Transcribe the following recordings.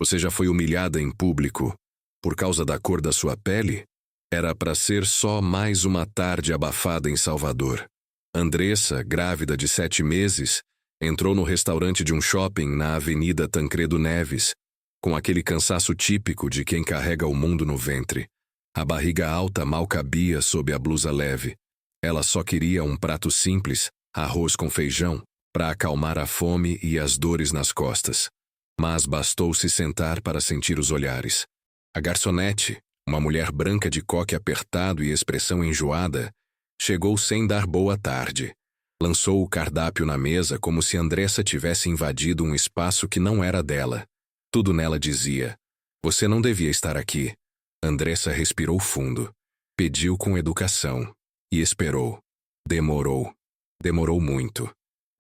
Você já foi humilhada em público por causa da cor da sua pele? Era para ser só mais uma tarde abafada em Salvador. Andressa, grávida de 7 meses, entrou no restaurante de um shopping na Avenida Tancredo Neves, com aquele cansaço típico de quem carrega o mundo no ventre. A barriga alta mal cabia sob a blusa leve. Ela só queria um prato simples, arroz com feijão, para acalmar a fome e as dores nas costas. Mas bastou se sentar para sentir os olhares. A garçonete, uma mulher branca de coque apertado e expressão enjoada, chegou sem dar boa tarde. Lançou o cardápio na mesa como se Andressa tivesse invadido um espaço que não era dela. Tudo nela dizia: "Você não devia estar aqui." Andressa respirou fundo. Pediu com educação. E esperou. Demorou. Demorou muito.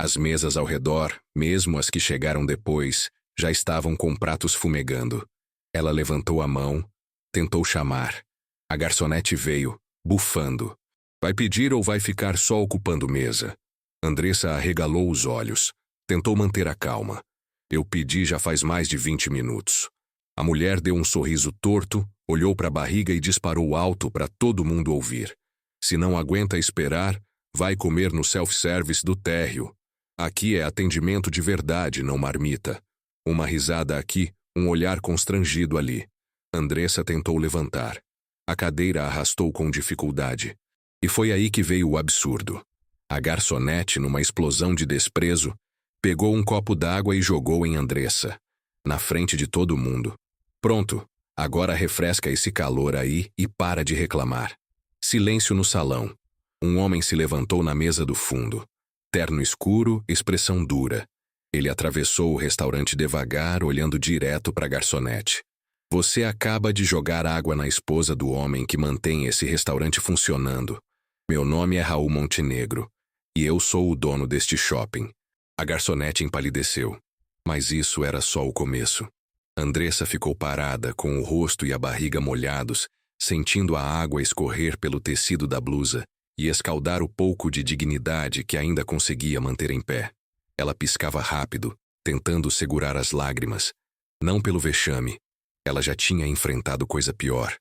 As mesas ao redor, mesmo as que chegaram depois, já estavam com pratos fumegando. Ela levantou a mão, tentou chamar. A garçonete veio, bufando. "Vai pedir ou vai ficar só ocupando mesa?" Andressa arregalou os olhos. Tentou manter a calma. "Eu pedi já faz mais de 20 minutos." A mulher deu um sorriso torto, olhou para a barriga e disparou alto para todo mundo ouvir. "Se não aguenta esperar, vai comer no self-service do térreo. Aqui é atendimento de verdade, não marmita." Uma risada aqui, um olhar constrangido ali. Andressa tentou levantar. A cadeira arrastou com dificuldade. E foi aí que veio o absurdo. A garçonete, numa explosão de desprezo, pegou um copo d'água e jogou em Andressa, na frente de todo mundo. "Pronto, agora refresca esse calor aí e para de reclamar." Silêncio no salão. Um homem se levantou na mesa do fundo. Terno escuro, expressão dura. Ele atravessou o restaurante devagar, olhando direto para a garçonete. "Você acaba de jogar água na esposa do homem que mantém esse restaurante funcionando. Meu nome é Raul Montenegro, e eu sou o dono deste shopping." A garçonete empalideceu. Mas isso era só o começo. Andressa ficou parada, com o rosto e a barriga molhados, sentindo a água escorrer pelo tecido da blusa e escaldar o pouco de dignidade que ainda conseguia manter em pé. Ela piscava rápido, tentando segurar as lágrimas. Não pelo vexame. Ela já tinha enfrentado coisa pior.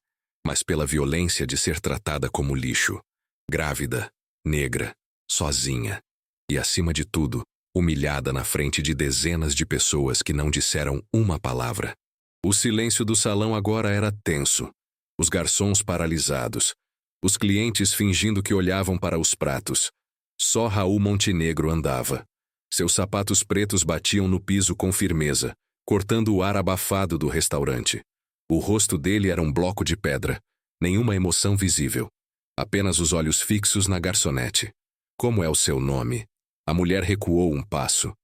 Mas pela violência de ser tratada como lixo. Grávida, negra, sozinha. E, acima de tudo, humilhada na frente de dezenas de pessoas que não disseram uma palavra. O silêncio do salão agora era tenso. Os garçons paralisados. Os clientes fingindo que olhavam para os pratos. Só Raul Montenegro andava. Seus sapatos pretos batiam no piso com firmeza, cortando o ar abafado do restaurante. O rosto dele era um bloco de pedra. Nenhuma emoção visível. Apenas os olhos fixos na garçonete. "Como é o seu nome?" A mulher recuou um passo.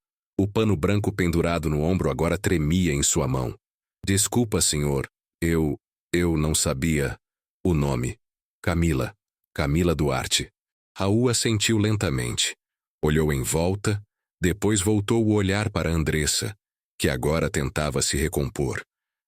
O pano branco pendurado no ombro agora tremia em sua mão. "Desculpa, senhor. Eu não sabia o nome." "Camila. Camila Duarte." Raul assentiu lentamente. Olhou em volta, depois voltou o olhar para Andressa, que agora tentava se recompor.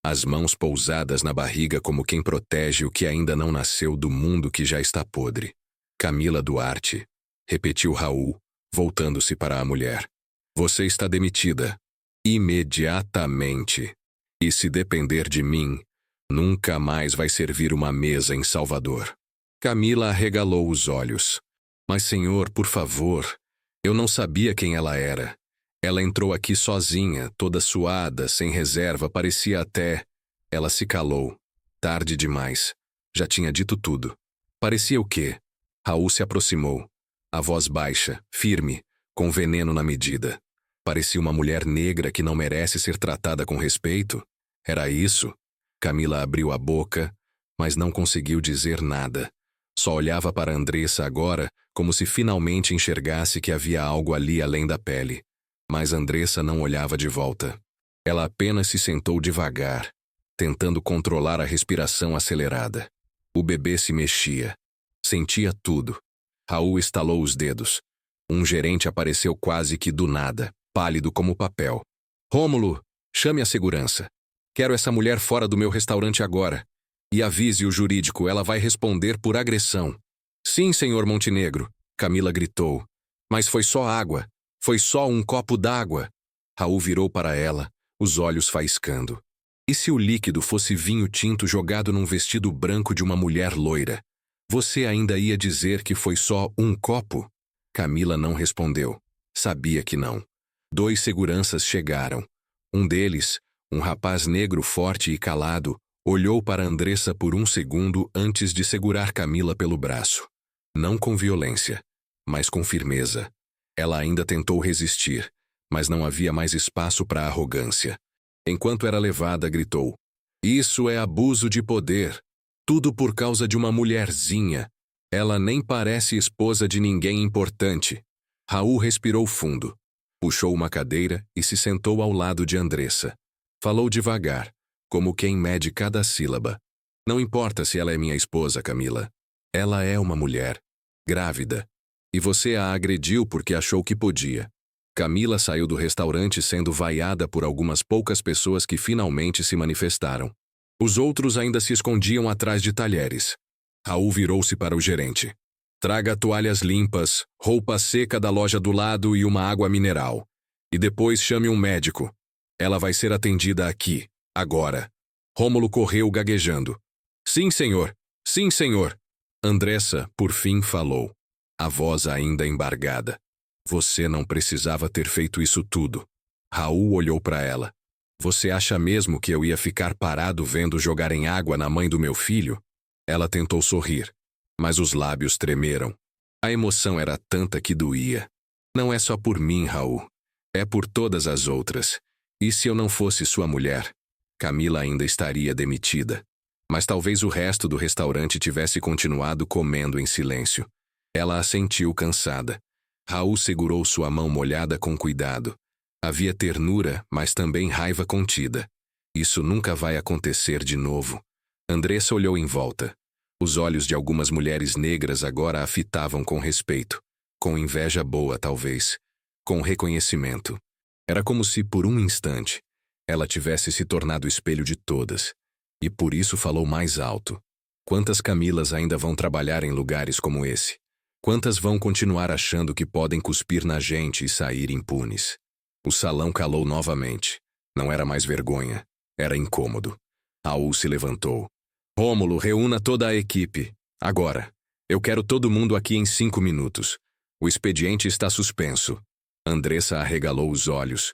As mãos pousadas na barriga como quem protege o que ainda não nasceu do mundo que já está podre. "Camila Duarte", repetiu Raul, voltando-se para a mulher. "Você está demitida. Imediatamente. E se depender de mim, nunca mais vai servir uma mesa em Salvador." Camila arregalou os olhos. "Mas, senhor, por favor, eu não sabia quem ela era. Ela entrou aqui sozinha, toda suada, sem reserva, parecia até..." Ela se calou. Tarde demais. Já tinha dito tudo. "Parecia o quê?" Raul se aproximou. A voz baixa, firme, com veneno na medida. Parecia uma mulher negra que não merece ser tratada com respeito. Era isso? Camila abriu a boca, mas não conseguiu dizer nada. Só olhava para Andressa agora, como se finalmente enxergasse que havia algo ali além da pele. Mas Andressa não olhava de volta. Ela apenas se sentou devagar, tentando controlar a respiração acelerada. O bebê se mexia. Sentia tudo. Raul estalou os dedos. Um gerente apareceu quase que do nada, pálido como papel. "Rômulo, chame a segurança. Quero essa mulher fora do meu restaurante agora. E avise o jurídico, ela vai responder por agressão." "Sim, senhor Montenegro", Camila gritou. "Mas foi só água. Foi só um copo d'água." Raul virou para ela, os olhos faiscando. E se o líquido fosse vinho tinto jogado num vestido branco de uma mulher loira? Você ainda ia dizer que foi só um copo? Camila não respondeu. Sabia que não. 2 seguranças chegaram. Um deles, um rapaz negro forte e calado, olhou para Andressa por um segundo antes de segurar Camila pelo braço. Não com violência, mas com firmeza. Ela ainda tentou resistir, mas não havia mais espaço para arrogância. Enquanto era levada, gritou: "Isso é abuso de poder. Tudo por causa de uma mulherzinha. Ela nem parece esposa de ninguém importante." Raul respirou fundo. Puxou uma cadeira e se sentou ao lado de Andressa. Falou devagar, como quem mede cada sílaba. "Não importa se ela é minha esposa, Camila. Ela é uma mulher, grávida. E você a agrediu porque achou que podia." Camila saiu do restaurante sendo vaiada por algumas poucas pessoas que finalmente se manifestaram. Os outros ainda se escondiam atrás de talheres. Raul virou-se para o gerente. "Traga toalhas limpas, roupa seca da loja do lado e uma água mineral. E depois chame um médico. Ela vai ser atendida aqui, agora." Rômulo correu gaguejando. "Sim, senhor. Sim, senhor." Andressa, por fim, falou, a voz ainda embargada. "Você não precisava ter feito isso tudo." Raul olhou para ela. "Você acha mesmo que eu ia ficar parado vendo jogarem água na mãe do meu filho?" Ela tentou sorrir, mas os lábios tremeram. A emoção era tanta que doía. "Não é só por mim, Raul. É por todas as outras. E se eu não fosse sua mulher? Camila ainda estaria demitida." Mas talvez o resto do restaurante tivesse continuado comendo em silêncio. Ela assentiu cansada. Raul segurou sua mão molhada com cuidado. Havia ternura, mas também raiva contida. Isso nunca vai acontecer de novo. Andressa olhou em volta. Os olhos de algumas mulheres negras agora a fitavam com respeito. Com inveja boa, talvez. Com reconhecimento. Era como se, por um instante, ela tivesse se tornado espelho de todas. E por isso falou mais alto. Quantas Camilas ainda vão trabalhar em lugares como esse? Quantas vão continuar achando que podem cuspir na gente e sair impunes? O salão calou novamente. Não era mais vergonha. Era incômodo. Raul se levantou. "Rômulo, reúna toda a equipe. Agora. Eu quero todo mundo aqui em 5 minutos. O expediente está suspenso." Andressa arregalou os olhos.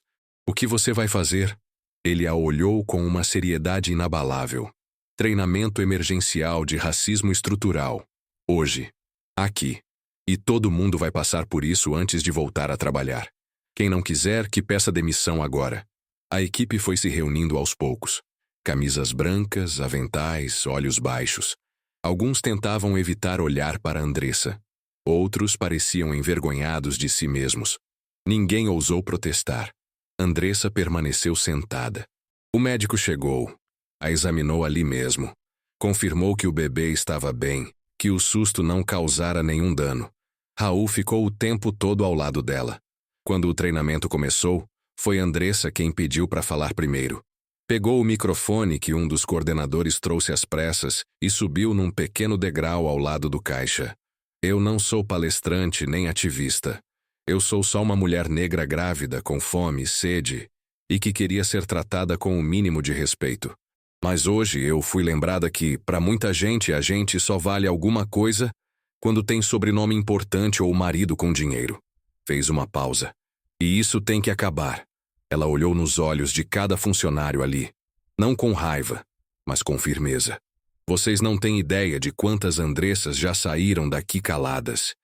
"O que você vai fazer?" Ele a olhou com uma seriedade inabalável. "Treinamento emergencial de racismo estrutural. Hoje. Aqui. E todo mundo vai passar por isso antes de voltar a trabalhar. Quem não quiser, que peça demissão agora." A equipe foi se reunindo aos poucos. Camisas brancas, aventais, olhos baixos. Alguns tentavam evitar olhar para Andressa. Outros pareciam envergonhados de si mesmos. Ninguém ousou protestar. Andressa permaneceu sentada. O médico chegou. A examinou ali mesmo. Confirmou que o bebê estava bem, que o susto não causara nenhum dano. Raul ficou o tempo todo ao lado dela. Quando o treinamento começou, foi Andressa quem pediu para falar primeiro. Pegou o microfone que um dos coordenadores trouxe às pressas e subiu num pequeno degrau ao lado do caixa. "Eu não sou palestrante nem ativista. Eu sou só uma mulher negra grávida, com fome, sede, e que queria ser tratada com o mínimo de respeito. Mas hoje eu fui lembrada que, para muita gente, a gente só vale alguma coisa quando tem sobrenome importante ou marido com dinheiro." Fez uma pausa. "E isso tem que acabar." Ela olhou nos olhos de cada funcionário ali. Não com raiva, mas com firmeza. "Vocês não têm ideia de quantas Andressas já saíram daqui caladas.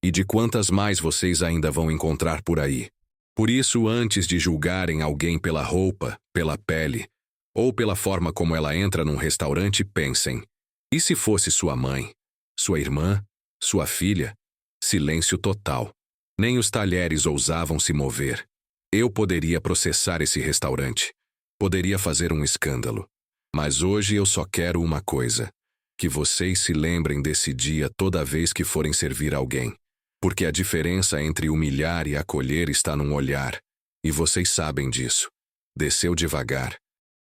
E de quantas mais vocês ainda vão encontrar por aí. Por isso, antes de julgarem alguém pela roupa, pela pele, ou pela forma como ela entra num restaurante, pensem: e se fosse sua mãe, sua irmã, sua filha?" Silêncio total. Nem os talheres ousavam se mover. Eu poderia processar esse restaurante. Poderia fazer um escândalo. Mas hoje eu só quero uma coisa: que vocês se lembrem desse dia toda vez que forem servir alguém. Porque a diferença entre humilhar e acolher está num olhar. E vocês sabem disso. Desceu devagar.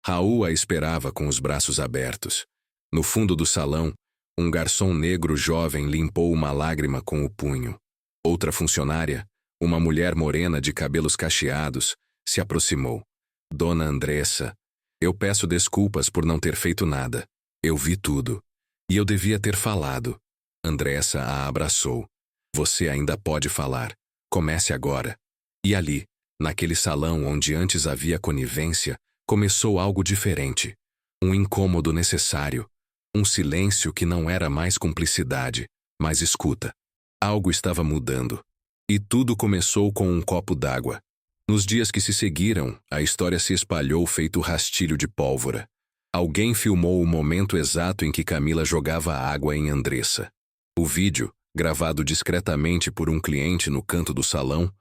Raul a esperava com os braços abertos. No fundo do salão, um garçom negro jovem limpou uma lágrima com o punho. Outra funcionária, uma mulher morena de cabelos cacheados, se aproximou. "Dona Andressa, Eu peço desculpas por não ter feito nada. Eu vi tudo. E eu devia ter falado. Andressa a abraçou. Você ainda pode falar. Comece agora. E ali, naquele salão onde antes havia conivência, começou algo diferente. Um incômodo necessário. Um silêncio que não era mais cumplicidade, mas escuta. Algo estava mudando. E tudo começou com um copo d'água. Nos dias que se seguiram, a história se espalhou feito rastilho de pólvora. Alguém filmou o momento exato em que Camila jogava água em Andressa. O vídeo, gravado discretamente por um cliente no canto do salão,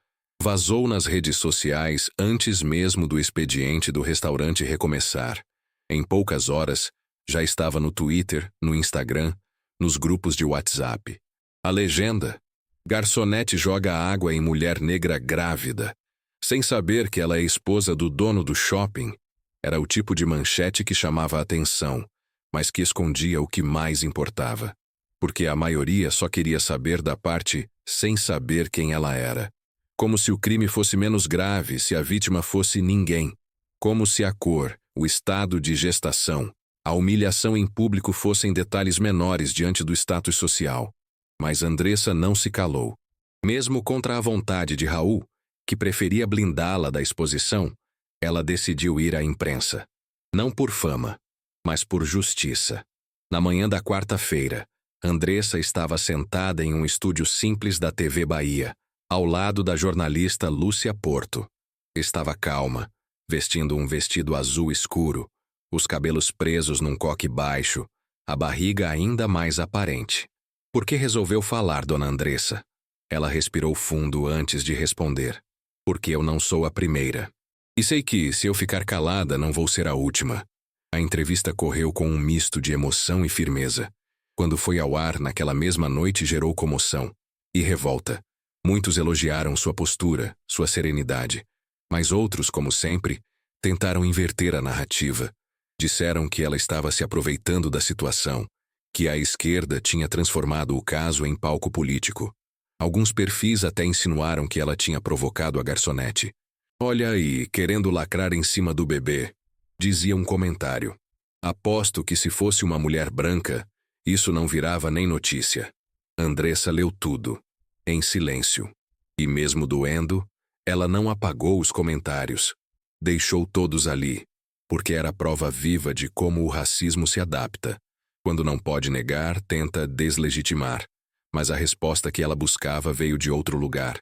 vazou nas redes sociais antes mesmo do expediente do restaurante recomeçar. Em poucas horas, já estava no Twitter, no Instagram, nos grupos de WhatsApp. A legenda: garçonete joga água em mulher negra grávida, sem saber que ela é esposa do dono do shopping, era o tipo de manchete que chamava a atenção, mas que escondia o que mais importava. Porque a maioria só queria saber da parte sem saber quem ela era. Como se o crime fosse menos grave se a vítima fosse ninguém. Como se a cor, o estado de gestação, a humilhação em público fossem detalhes menores diante do status social. Mas Andressa não se calou. Mesmo contra a vontade de Raul, que preferia blindá-la da exposição, ela decidiu ir à imprensa. Não por fama, mas por justiça. Na manhã da quarta-feira, Andressa estava sentada em um estúdio simples da TV Bahia, ao lado da jornalista Lúcia Porto. Estava calma, vestindo um vestido azul escuro, os cabelos presos num coque baixo, a barriga ainda mais aparente. Por que resolveu falar, dona Andressa? Ela respirou fundo antes de responder. Porque eu não sou a primeira. E sei que, se eu ficar calada, não vou ser a última. A entrevista correu com um misto de emoção e firmeza. Quando foi ao ar naquela mesma noite gerou comoção e revolta. Muitos elogiaram sua postura, sua serenidade. Mas outros, como sempre, tentaram inverter a narrativa. Disseram que ela estava se aproveitando da situação, que a esquerda tinha transformado o caso em palco político. Alguns perfis até insinuaram que ela tinha provocado a garçonete. Olha aí, querendo lacrar em cima do bebê, dizia um comentário. Aposto que se fosse uma mulher branca, isso não virava nem notícia. Andressa leu tudo, em silêncio. E mesmo doendo, ela não apagou os comentários. Deixou todos ali, porque era prova viva de como o racismo se adapta. Quando não pode negar, tenta deslegitimar. Mas a resposta que ela buscava veio de outro lugar.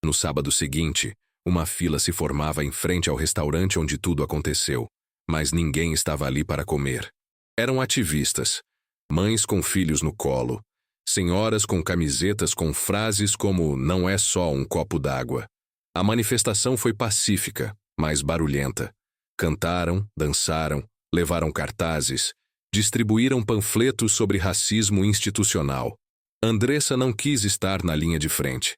No sábado seguinte, uma fila se formava em frente ao restaurante onde tudo aconteceu. Mas ninguém estava ali para comer. Eram ativistas, mães com filhos no colo, senhoras com camisetas com frases como "não é só um copo d'água". A manifestação foi pacífica, mas barulhenta. Cantaram, dançaram, levaram cartazes, distribuíram panfletos sobre racismo institucional. Andressa não quis estar na linha de frente.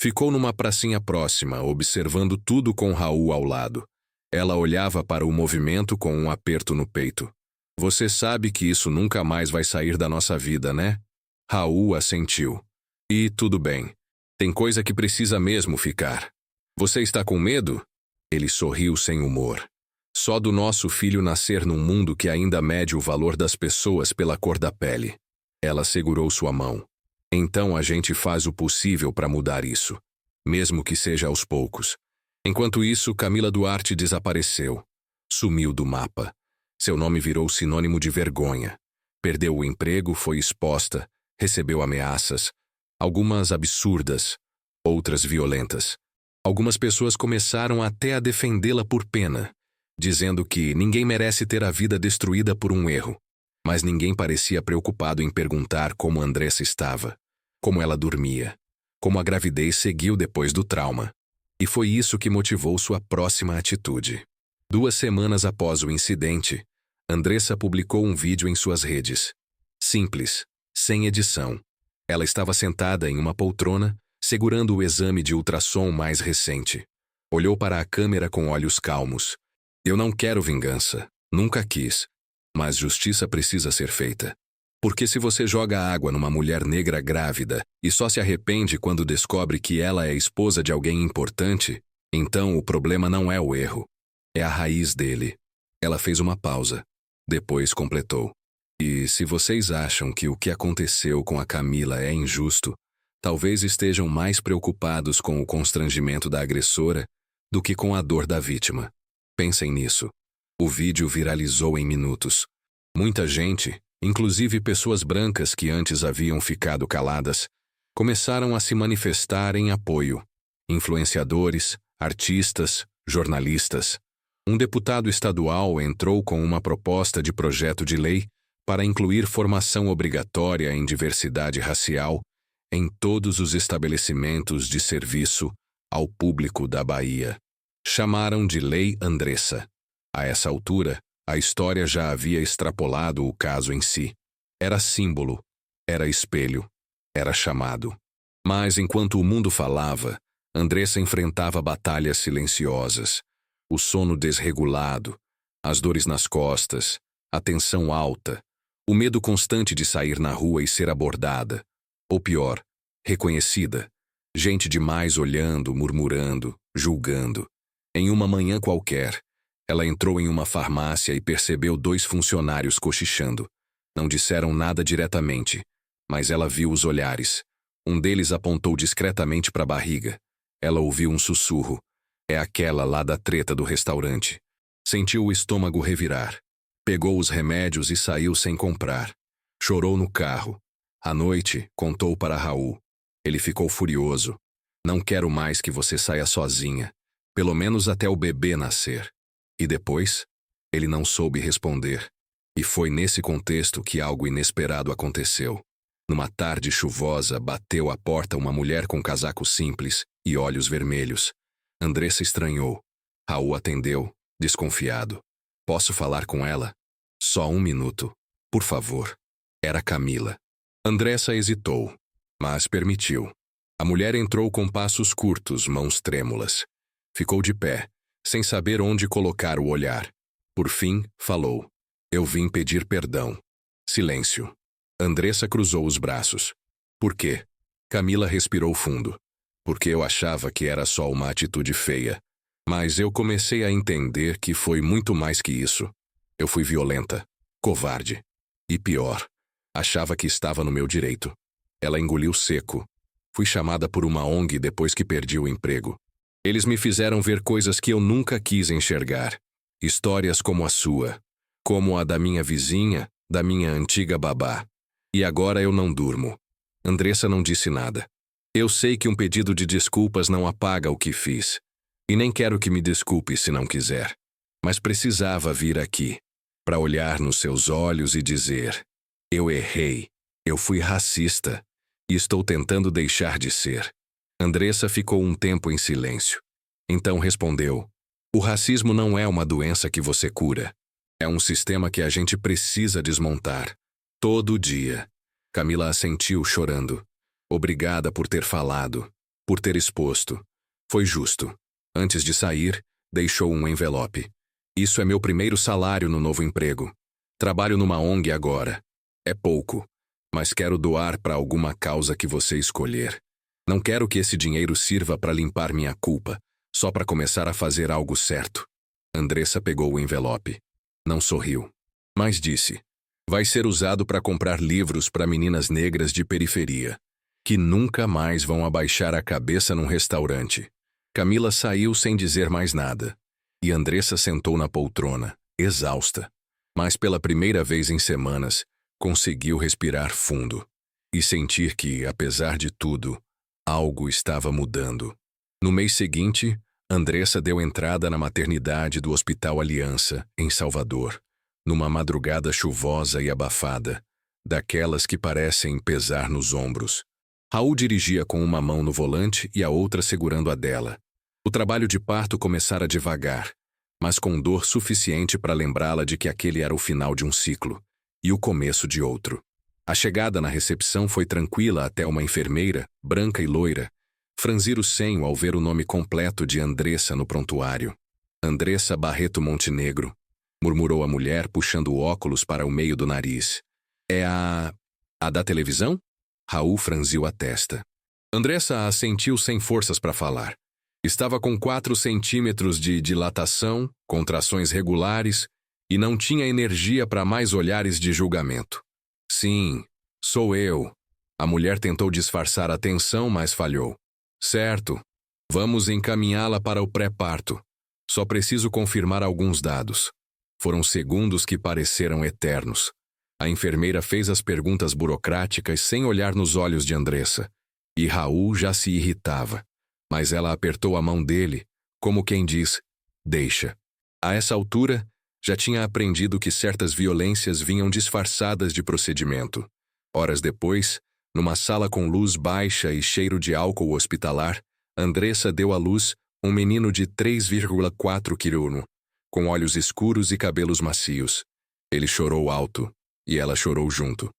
Ficou numa pracinha próxima, observando tudo com Raul ao lado. Ela olhava para o movimento com um aperto no peito. Você sabe que isso nunca mais vai sair da nossa vida, né? Raul assentiu. E tudo bem. Tem coisa que precisa mesmo ficar. Você está com medo? Ele sorriu sem humor. Só do nosso filho nascer num mundo que ainda mede o valor das pessoas pela cor da pele. Ela segurou sua mão. Então a gente faz o possível para mudar isso. Mesmo que seja aos poucos. Enquanto isso, Camila Duarte desapareceu. Sumiu do mapa. Seu nome virou sinônimo de vergonha. Perdeu o emprego, foi exposta, recebeu ameaças. Algumas absurdas, outras violentas. Algumas pessoas começaram até a defendê-la por pena, dizendo que ninguém merece ter a vida destruída por um erro. Mas ninguém parecia preocupado em perguntar como Andressa estava, como ela dormia, como a gravidez seguiu depois do trauma. E foi isso que motivou sua próxima atitude. 2 semanas após o incidente, Andressa publicou um vídeo em suas redes. Simples, sem edição. Ela estava sentada em uma poltrona, segurando o exame de ultrassom mais recente. Olhou para a câmera com olhos calmos. Eu não quero vingança, nunca quis. Mas justiça precisa ser feita. Porque se você joga água numa mulher negra grávida e só se arrepende quando descobre que ela é esposa de alguém importante, então o problema não é o erro. É a raiz dele. Ela fez uma pausa. Depois completou. E se vocês acham que o que aconteceu com a Camila é injusto, talvez estejam mais preocupados com o constrangimento da agressora do que com a dor da vítima. Pensem nisso. O vídeo viralizou em minutos. Muita gente, inclusive pessoas brancas que antes haviam ficado caladas, começaram a se manifestar em apoio. Influenciadores, artistas, jornalistas. Um deputado estadual entrou com uma proposta de projeto de lei para incluir formação obrigatória em diversidade racial em todos os estabelecimentos de serviço ao público da Bahia. Chamaram de Lei Andressa. A essa altura, a história já havia extrapolado o caso em si. Era símbolo, era espelho, era chamado. Mas enquanto o mundo falava, Andressa enfrentava batalhas silenciosas, o sono desregulado, as dores nas costas, a tensão alta, o medo constante de sair na rua e ser abordada, ou pior, reconhecida, gente demais olhando, murmurando, julgando. Em uma manhã qualquer, ela entrou em uma farmácia e percebeu 2 funcionários cochichando. Não disseram nada diretamente, mas ela viu os olhares. Um deles apontou discretamente para a barriga. Ela ouviu um sussurro. É aquela lá da treta do restaurante. Sentiu o estômago revirar. Pegou os remédios e saiu sem comprar. Chorou no carro. À noite, contou para Raul. Ele ficou furioso. Não quero mais que você saia sozinha. Pelo menos até o bebê nascer. E depois? Ele não soube responder. E foi nesse contexto que algo inesperado aconteceu. Numa tarde chuvosa, bateu à porta uma mulher com casaco simples e olhos vermelhos. Andressa estranhou. Raul atendeu, desconfiado. Posso falar com ela? Só 1 minuto. Por favor. Era Camila. Andressa hesitou, mas permitiu. A mulher entrou com passos curtos, mãos trêmulas. Ficou de pé, sem saber onde colocar o olhar. Por fim, falou. Eu vim pedir perdão. Silêncio. Andressa cruzou os braços. Por quê? Camila respirou fundo. Porque eu achava que era só uma atitude feia. Mas eu comecei a entender que foi muito mais que isso. Eu fui violenta, covarde. E pior, achava que estava no meu direito. Ela engoliu seco. Fui chamada por uma ONG depois que perdi o emprego. Eles me fizeram ver coisas que eu nunca quis enxergar. Histórias como a sua, como a da minha vizinha, da minha antiga babá. E agora eu não durmo. Andressa não disse nada. Eu sei que um pedido de desculpas não apaga o que fiz. E nem quero que me desculpe se não quiser. Mas precisava vir aqui, para olhar nos seus olhos e dizer: eu errei, eu fui racista, e estou tentando deixar de ser. Andressa ficou um tempo em silêncio. Então respondeu: o racismo não é uma doença que você cura. É um sistema que a gente precisa desmontar. Todo dia. Camila assentiu chorando. Obrigada por ter falado, por ter exposto. Foi justo. Antes de sair, deixou um envelope. Isso é meu primeiro salário no novo emprego. Trabalho numa ONG agora. É pouco, mas quero doar para alguma causa que você escolher. Não quero que esse dinheiro sirva para limpar minha culpa, só para começar a fazer algo certo. Andressa pegou o envelope. Não sorriu, mas disse: vai ser usado para comprar livros para meninas negras de periferia, que nunca mais vão abaixar a cabeça num restaurante. Camila saiu sem dizer mais nada, e Andressa sentou na poltrona, exausta. Mas pela primeira vez em semanas, conseguiu respirar fundo e sentir que, apesar de tudo, algo estava mudando. No mês seguinte, Andressa deu entrada na maternidade do Hospital Aliança, em Salvador, numa madrugada chuvosa e abafada, daquelas que parecem pesar nos ombros. Raul dirigia com uma mão no volante e a outra segurando a dela. O trabalho de parto começara devagar, mas com dor suficiente para lembrá-la de que aquele era o final de um ciclo e o começo de outro. A chegada na recepção foi tranquila até uma enfermeira, branca e loira, franzir o senho ao ver o nome completo de Andressa no prontuário. Andressa Barreto Montenegro, murmurou a mulher puxando o óculos para o meio do nariz. É a da televisão? Raul franziu a testa. Andressa assentiu sem forças para falar. Estava com 4 centímetros de dilatação, contrações regulares e não tinha energia para mais olhares de julgamento. Sim, sou eu. A mulher tentou disfarçar a tensão, mas falhou. Certo. Vamos encaminhá-la para o pré-parto. Só preciso confirmar alguns dados. Foram segundos que pareceram eternos. A enfermeira fez as perguntas burocráticas sem olhar nos olhos de Andressa. E Raul já se irritava. Mas ela apertou a mão dele, como quem diz, deixa. A essa altura, já tinha aprendido que certas violências vinham disfarçadas de procedimento. Horas depois, numa sala com luz baixa e cheiro de álcool hospitalar, Andressa deu à luz um menino de 3,4 kg, com olhos escuros e cabelos macios. Ele chorou alto, e ela chorou junto.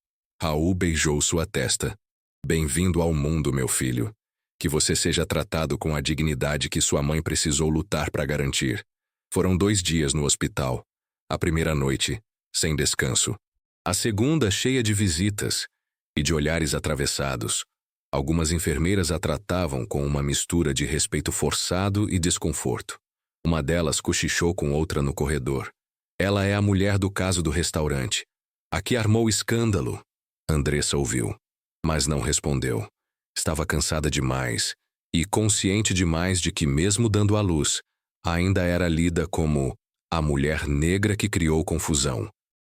Raul beijou sua testa. Bem-vindo ao mundo, meu filho. Que você seja tratado com a dignidade que sua mãe precisou lutar para garantir. Foram 2 dias no hospital. A primeira noite, sem descanso. A segunda, cheia de visitas e de olhares atravessados. Algumas enfermeiras a tratavam com uma mistura de respeito forçado e desconforto. Uma delas cochichou com outra no corredor. Ela é a mulher do caso do restaurante. A que armou escândalo. Andressa ouviu, mas não respondeu. Estava cansada demais e consciente demais de que, mesmo dando à luz, ainda era lida como a mulher negra que criou confusão.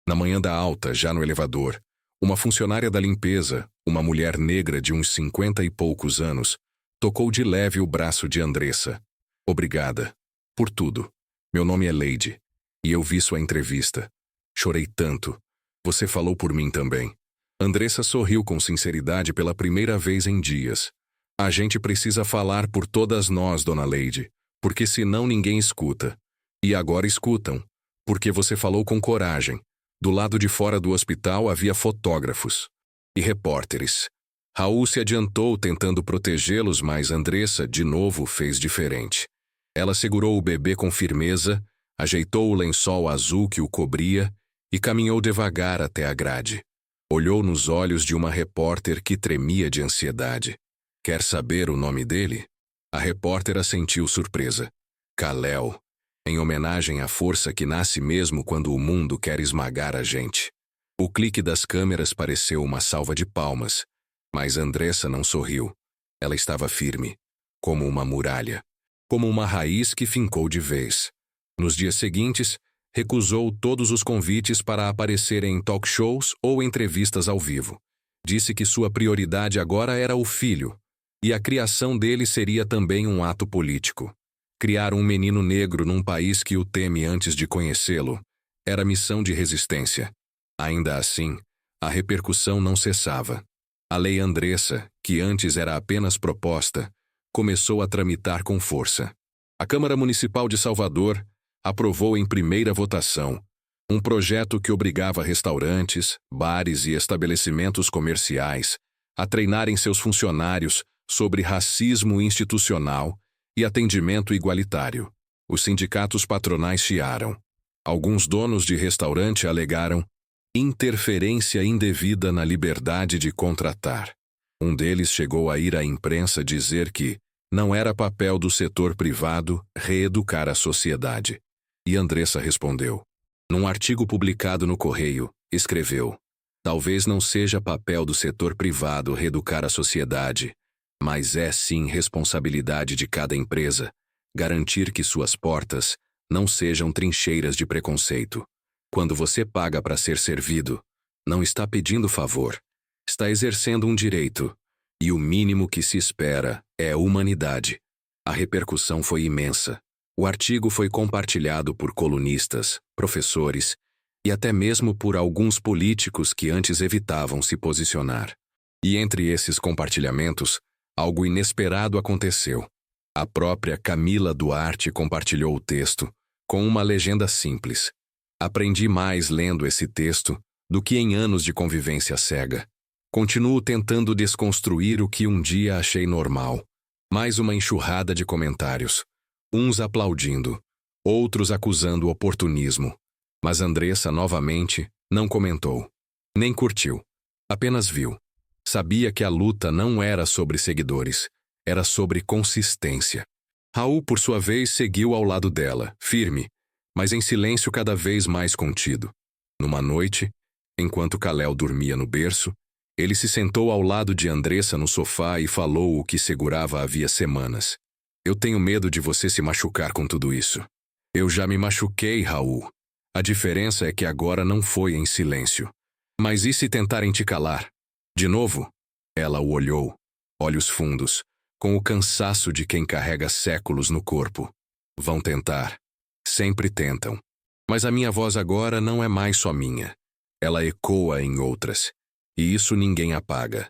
Na manhã da alta, já no elevador, uma funcionária da limpeza, uma mulher negra de uns 50 e poucos anos, tocou de leve o braço de Andressa. Obrigada. Por tudo. Meu nome é Lady. E eu vi sua entrevista. Chorei tanto. Você falou por mim também. Andressa sorriu com sinceridade pela primeira vez em dias. A gente precisa falar por todas nós, dona Lady, porque senão ninguém escuta. E agora escutam, porque você falou com coragem. Do lado de fora do hospital havia fotógrafos e repórteres. Raul se adiantou tentando protegê-los, mas Andressa, de novo, fez diferente. Ela segurou o bebê com firmeza, ajeitou o lençol azul que o cobria e caminhou devagar até a grade. Olhou nos olhos de uma repórter que tremia de ansiedade. Quer saber o nome dele? A repórter assentiu surpresa. Kal-El, em homenagem à força que nasce mesmo quando o mundo quer esmagar a gente. O clique das câmeras pareceu uma salva de palmas, mas Andressa não sorriu. Ela estava firme, como uma muralha, como uma raiz que fincou de vez. Nos dias seguintes, recusou todos os convites para aparecer em talk shows ou entrevistas ao vivo. Disse que sua prioridade agora era o filho, e a criação dele seria também um ato político. Criar um menino negro num país que o teme antes de conhecê-lo era missão de resistência. Ainda assim, a repercussão não cessava. A Lei Andressa, que antes era apenas proposta, começou a tramitar com força. A Câmara Municipal de Salvador aprovou em primeira votação um projeto que obrigava restaurantes, bares e estabelecimentos comerciais a treinarem seus funcionários sobre racismo institucional e atendimento igualitário. Os sindicatos patronais chiaram. Alguns donos de restaurante alegaram interferência indevida na liberdade de contratar. Um deles chegou a ir à imprensa dizer que não era papel do setor privado reeducar a sociedade. E Andressa respondeu. Num artigo publicado no Correio, escreveu: talvez não seja papel do setor privado reeducar a sociedade, mas é sim responsabilidade de cada empresa garantir que suas portas não sejam trincheiras de preconceito. Quando você paga para ser servido, não está pedindo favor, está exercendo um direito, e o mínimo que se espera é humanidade. A repercussão foi imensa. O artigo foi compartilhado por colunistas, professores e até mesmo por alguns políticos que antes evitavam se posicionar. E entre esses compartilhamentos, algo inesperado aconteceu. A própria Camila Duarte compartilhou o texto, com uma legenda simples. Aprendi mais lendo esse texto do que em anos de convivência cega. Continuo tentando desconstruir o que um dia achei normal. Mais uma enxurrada de comentários. Uns aplaudindo, outros acusando oportunismo. Mas Andressa, novamente, não comentou. Nem curtiu. Apenas viu. Sabia que a luta não era sobre seguidores, era sobre consistência. Raul, por sua vez, seguiu ao lado dela, firme, mas em silêncio cada vez mais contido. Numa noite, enquanto Kalel dormia no berço, ele se sentou ao lado de Andressa no sofá e falou o que segurava havia semanas. Eu tenho medo de você se machucar com tudo isso. Eu já me machuquei, Raul. A diferença é que agora não foi em silêncio. Mas e se tentarem te calar? De novo? Ela o olhou, olhos fundos, com o cansaço de quem carrega séculos no corpo. Vão tentar. Sempre tentam. Mas a minha voz agora não é mais só minha. Ela ecoa em outras. E isso ninguém apaga.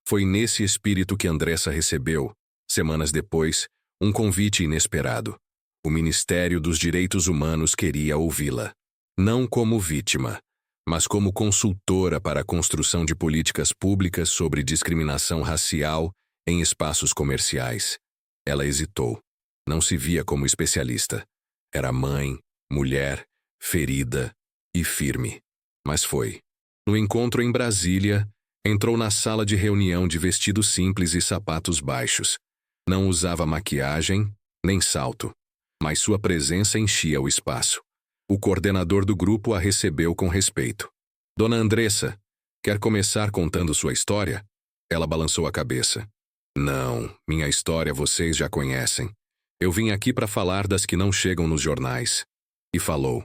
Foi nesse espírito que Andressa recebeu, semanas depois, um convite inesperado. O Ministério dos Direitos Humanos queria ouvi-la. Não como vítima, mas como consultora para a construção de políticas públicas sobre discriminação racial em espaços comerciais. Ela hesitou. Não se via como especialista. Era mãe, mulher, ferida e firme. Mas foi. No encontro em Brasília, entrou na sala de reunião de vestido simples e sapatos baixos. Não usava maquiagem, nem salto, mas sua presença enchia o espaço. O coordenador do grupo a recebeu com respeito. Dona Andressa, quer começar contando sua história? Ela balançou a cabeça. Não, minha história vocês já conhecem. Eu vim aqui para falar das que não chegam nos jornais. E falou.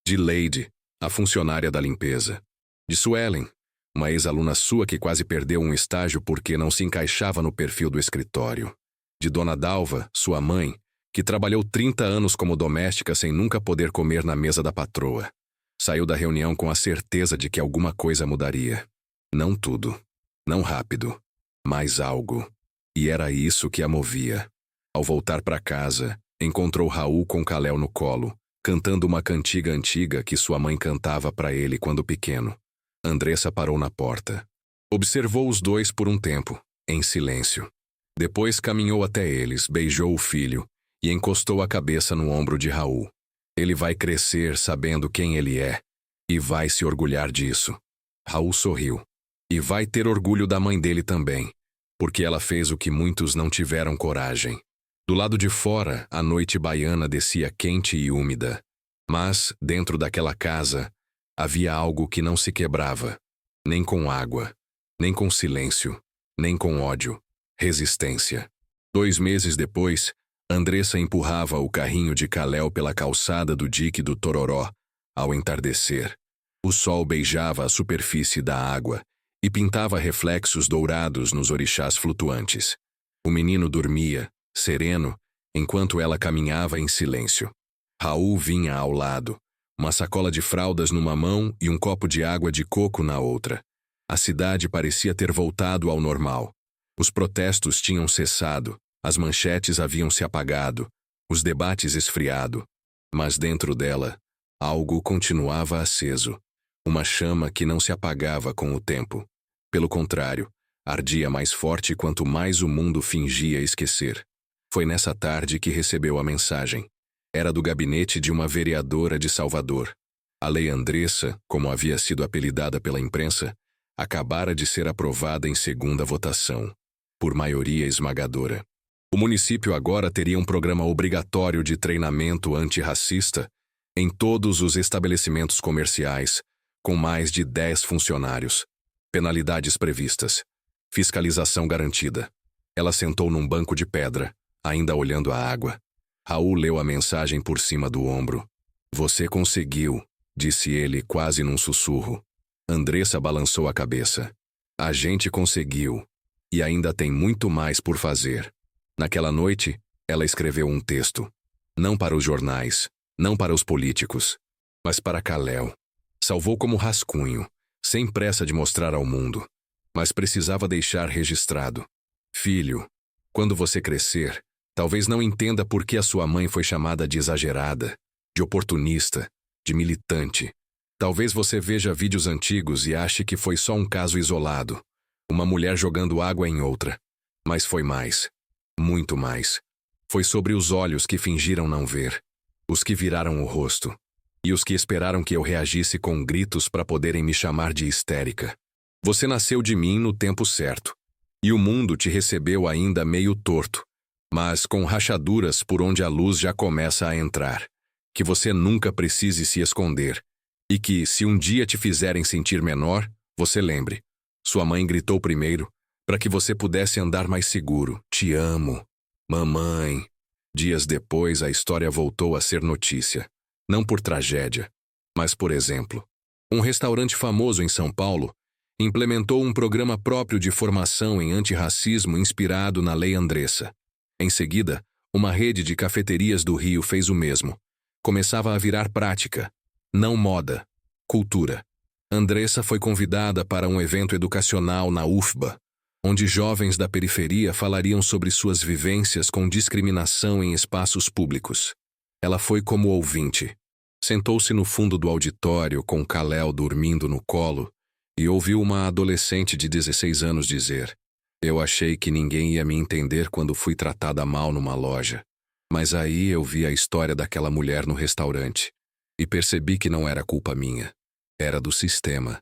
De Lady, a funcionária da limpeza. De Suelen, uma ex-aluna sua que quase perdeu um estágio porque não se encaixava no perfil do escritório. De Dona Dalva, sua mãe, que trabalhou 30 anos como doméstica sem nunca poder comer na mesa da patroa. Saiu da reunião com a certeza de que alguma coisa mudaria. Não tudo, não rápido, mas algo. E era isso que a movia. Ao voltar para casa, encontrou Raul com Kalel no colo, cantando uma cantiga antiga que sua mãe cantava para ele quando pequeno. Andressa parou na porta. Observou os dois por um tempo, em silêncio. Depois caminhou até eles, beijou o filho e encostou a cabeça no ombro de Raul. Ele vai crescer sabendo quem ele é e vai se orgulhar disso. Raul sorriu. E vai ter orgulho da mãe dele também, porque ela fez o que muitos não tiveram coragem. Do lado de fora, a noite baiana descia quente e úmida. Mas, dentro daquela casa, havia algo que não se quebrava. Nem com água, nem com silêncio, nem com ódio. Resistência. 2 meses depois, Andressa empurrava o carrinho de Kalel pela calçada do dique do Tororó, ao entardecer. O sol beijava a superfície da água e pintava reflexos dourados nos orixás flutuantes. O menino dormia, sereno, enquanto ela caminhava em silêncio. Raul vinha ao lado, uma sacola de fraldas numa mão e um copo de água de coco na outra. A cidade parecia ter voltado ao normal. Os protestos tinham cessado, as manchetes haviam se apagado, os debates esfriado. Mas dentro dela, algo continuava aceso. Uma chama que não se apagava com o tempo. Pelo contrário, ardia mais forte quanto mais o mundo fingia esquecer. Foi nessa tarde que recebeu a mensagem. Era do gabinete de uma vereadora de Salvador. A Lei Andressa, como havia sido apelidada pela imprensa, acabara de ser aprovada em segunda votação, por maioria esmagadora. O município agora teria um programa obrigatório de treinamento antirracista em todos os estabelecimentos comerciais, com mais de 10 funcionários. Penalidades previstas. Fiscalização garantida. Ela sentou num banco de pedra, ainda olhando a água. Raul leu a mensagem por cima do ombro. Você conseguiu, disse ele quase num sussurro. Andressa balançou a cabeça. A gente conseguiu. E ainda tem muito mais por fazer. Naquela noite, ela escreveu um texto. Não para os jornais, não para os políticos, mas para Kalel. Salvou como rascunho, sem pressa de mostrar ao mundo. Mas precisava deixar registrado. Filho, quando você crescer, talvez não entenda por que a sua mãe foi chamada de exagerada, de oportunista, de militante. Talvez você veja vídeos antigos e ache que foi só um caso isolado, uma mulher jogando água em outra. Mas foi mais. Muito mais. Foi sobre os olhos que fingiram não ver, os que viraram o rosto, e os que esperaram que eu reagisse com gritos para poderem me chamar de histérica. Você nasceu de mim no tempo certo, e o mundo te recebeu ainda meio torto, mas com rachaduras por onde a luz já começa a entrar. que você nunca precise se esconder e que, se um dia te fizerem sentir menor, você lembre. Sua mãe gritou primeiro, para que você pudesse andar mais seguro. Te amo, mamãe. Dias depois, a história voltou a ser notícia. Não por tragédia, mas por exemplo. Um restaurante famoso em São Paulo implementou um programa próprio de formação em antirracismo inspirado na Lei Andressa. Em seguida, uma rede de cafeterias do Rio fez o mesmo. Começava a virar prática, não moda, cultura. Andressa foi convidada para um evento educacional na UFBA, onde jovens da periferia falariam sobre suas vivências com discriminação em espaços públicos. Ela foi como ouvinte. Sentou-se no fundo do auditório com Kalel dormindo no colo e ouviu uma adolescente de 16 anos dizer: "Eu achei que ninguém ia me entender quando fui tratada mal numa loja. Mas aí eu vi a história daquela mulher no restaurante e percebi que não era culpa minha. Era do sistema.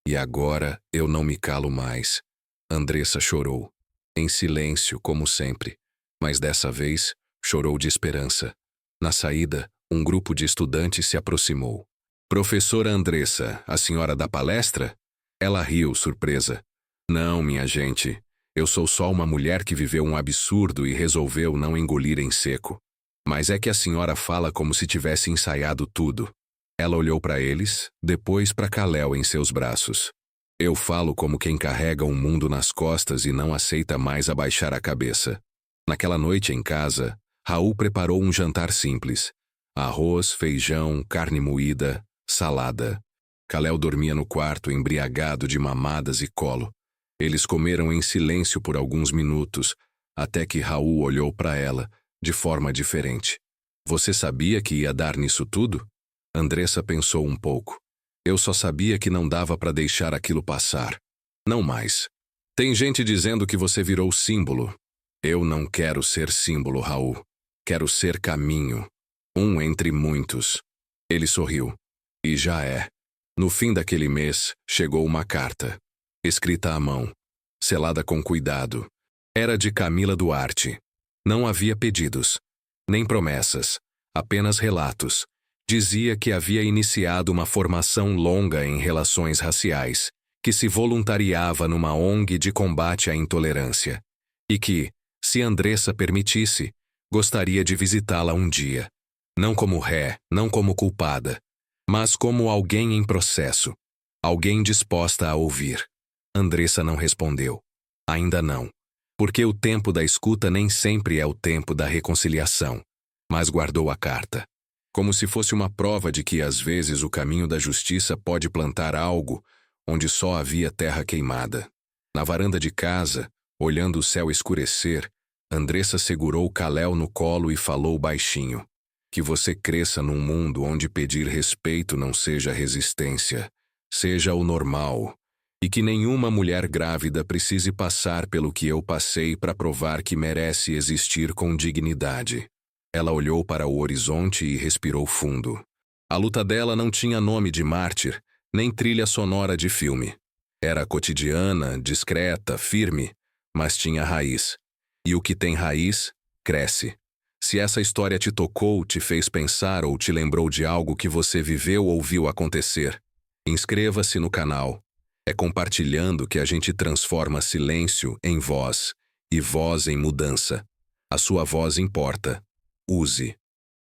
E agora eu não me calo mais." Andressa chorou. Em silêncio, como sempre. Mas dessa vez, chorou de esperança. Na saída, um grupo de estudantes se aproximou. "Professora Andressa, a senhora da palestra?" Ela riu, surpresa. "Não, minha gente. Eu sou só uma mulher que viveu um absurdo e resolveu não engolir em seco. Mas é que a senhora fala como se tivesse ensaiado tudo." Ela olhou para eles, depois para Kalel em seus braços. "Eu falo como quem carrega um mundo nas costas e não aceita mais abaixar a cabeça." Naquela noite em casa, Raul preparou um jantar simples. Arroz, feijão, carne moída, salada. Kalel dormia no quarto, embriagado de mamadas e colo. Eles comeram em silêncio por alguns minutos, até que Raul olhou para ela, de forma diferente. "Você sabia que ia dar nisso tudo?" Andressa pensou um pouco. "Eu só sabia que não dava para deixar aquilo passar. Não mais. Tem gente dizendo que você virou símbolo. Eu não quero ser símbolo, Raul. Quero ser caminho. Um entre muitos." Ele sorriu. "E já é." No fim daquele mês, chegou uma carta. Escrita à mão. Selada com cuidado. Era de Camila Duarte. Não havia pedidos. Nem promessas. Apenas relatos. Dizia que havia iniciado uma formação longa em relações raciais, que se voluntariava numa ONG de combate à intolerância. E que, se Andressa permitisse, gostaria de visitá-la um dia. Não como ré, não como culpada, mas como alguém em processo. Alguém disposta a ouvir. Andressa não respondeu. Ainda não. Porque o tempo da escuta nem sempre é o tempo da reconciliação. Mas guardou a carta. Como se fosse uma prova de que às vezes o caminho da justiça pode plantar algo onde só havia terra queimada. Na varanda de casa, olhando o céu escurecer, Andressa segurou Kalel no colo e falou baixinho: "Que você cresça num mundo onde pedir respeito não seja resistência, seja o normal, e que nenhuma mulher grávida precise passar pelo que eu passei para provar que merece existir com dignidade." Ela olhou para o horizonte e respirou fundo. A luta dela não tinha nome de mártir, nem trilha sonora de filme. Era cotidiana, discreta, firme, mas tinha raiz. E o que tem raiz, cresce. Se essa história te tocou, te fez pensar ou te lembrou de algo que você viveu ou viu acontecer, inscreva-se no canal. É compartilhando que a gente transforma silêncio em voz e voz em mudança. A sua voz importa. Use.